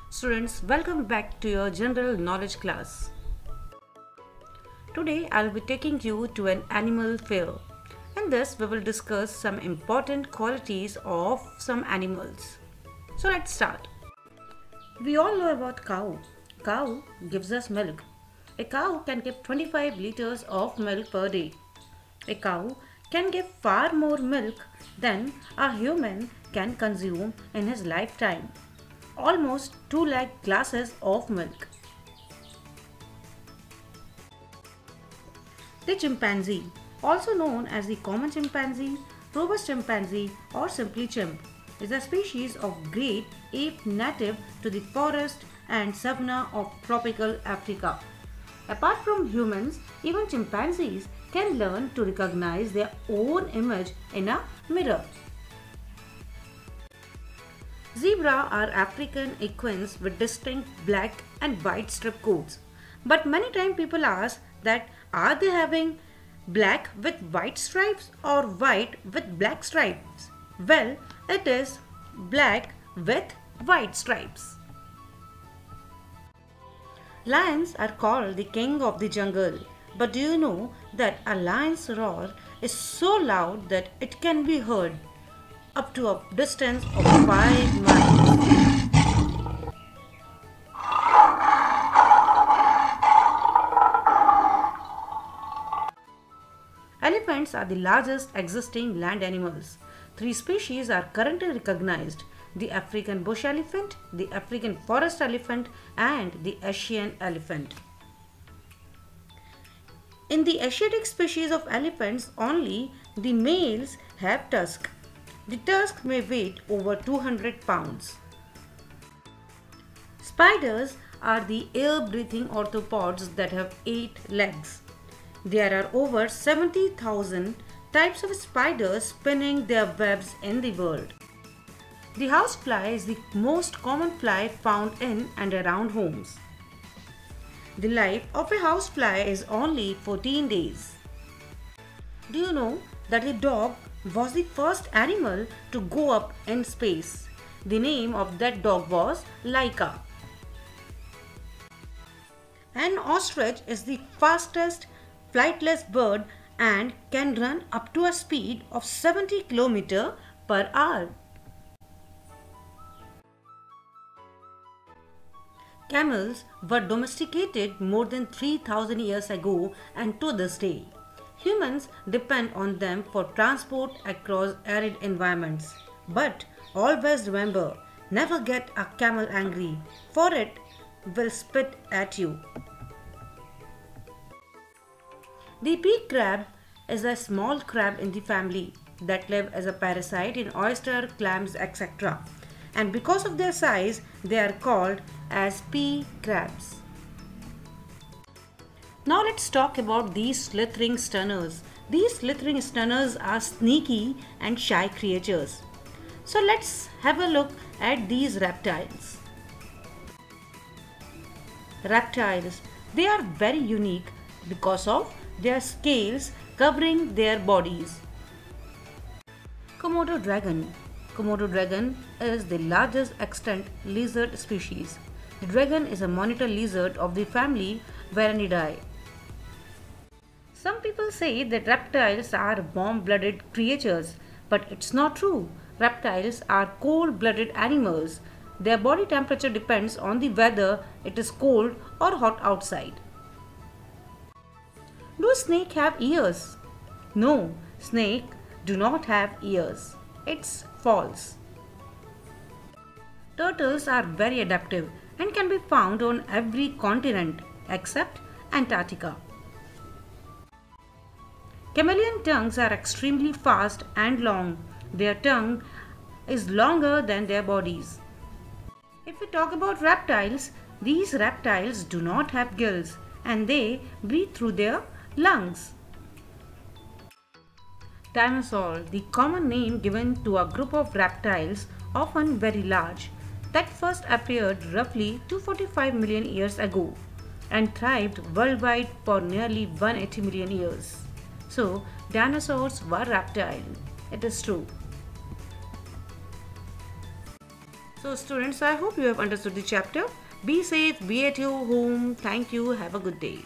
Students, welcome back to your general knowledge class. Today I'll be taking you to an animal fair. In this we will discuss some important qualities of some animals. So let's start. We all know about cow. Cow gives us milk. A cow can give 25 liters of milk per day. A cow can give far more milk than a human can consume in his lifetime. Almost 2 lakh glasses of milk. The chimpanzee, also known as the common chimpanzee, robust chimpanzee or simply chimp, is a species of great ape native to the forest and savanna of tropical Africa. Apart from humans, even chimpanzees can learn to recognize their own image in a mirror. Zebra are African equines with distinct black and white strip coats. But many times people ask that are they having black with white stripes or white with black stripes? Well, it is black with white stripes. Lions are called the king of the jungle. But do you know that a lion's roar is so loud that it can be heard up to a distance of 5 miles. Elephants are the largest existing land animals. 3 species are currently recognized: the African bush elephant, the African forest elephant, and the Asian elephant. In the Asiatic species of elephants, only the males have tusks. The tusk may weigh over 200 pounds. Spiders are the air-breathing arthropods that have 8 legs. There are over 70,000 types of spiders spinning their webs in the world. The housefly is the most common fly found in and around homes. The life of a housefly is only 14 days. Do you know that the dog was the first animal to go up in space? The name of that dog was Laika. An ostrich is the fastest flightless bird and can run up to a speed of 70 km per hour. Camels were domesticated more than 3000 years ago, and to this day, humans depend on them for transport across arid environments. But always remember, never get a camel angry, for it will spit at you. The pea crab is a small crab in the family that live as a parasite in oyster, clams, etc. And because of their size, they are called as pea crabs. Now let's talk about these slithering stunners. These slithering stunners are sneaky and shy creatures. So let's have a look at these reptiles. Reptiles, they are very unique because of their scales covering their bodies. Komodo dragon. Komodo dragon is the largest extant lizard species. The dragon is a monitor lizard of the family Varanidae. Some people say that reptiles are warm-blooded creatures, but it's not true. Reptiles are cold-blooded animals. Their body temperature depends on the weather, it is cold or hot outside. Do snakes have ears? No, snakes do not have ears. It's false. Turtles are very adaptive and can be found on every continent except Antarctica. Chameleon tongues are extremely fast and long. Their tongue is longer than their bodies. If we talk about reptiles, these reptiles do not have gills and they breathe through their lungs. Dinosaur, the common name given to a group of reptiles, often very large, that first appeared roughly 245 million years ago and thrived worldwide for nearly 180 million years. So, dinosaurs were reptile. It is true. So students, I hope you have understood the chapter. Be safe, be at your home. Thank you. Have a good day.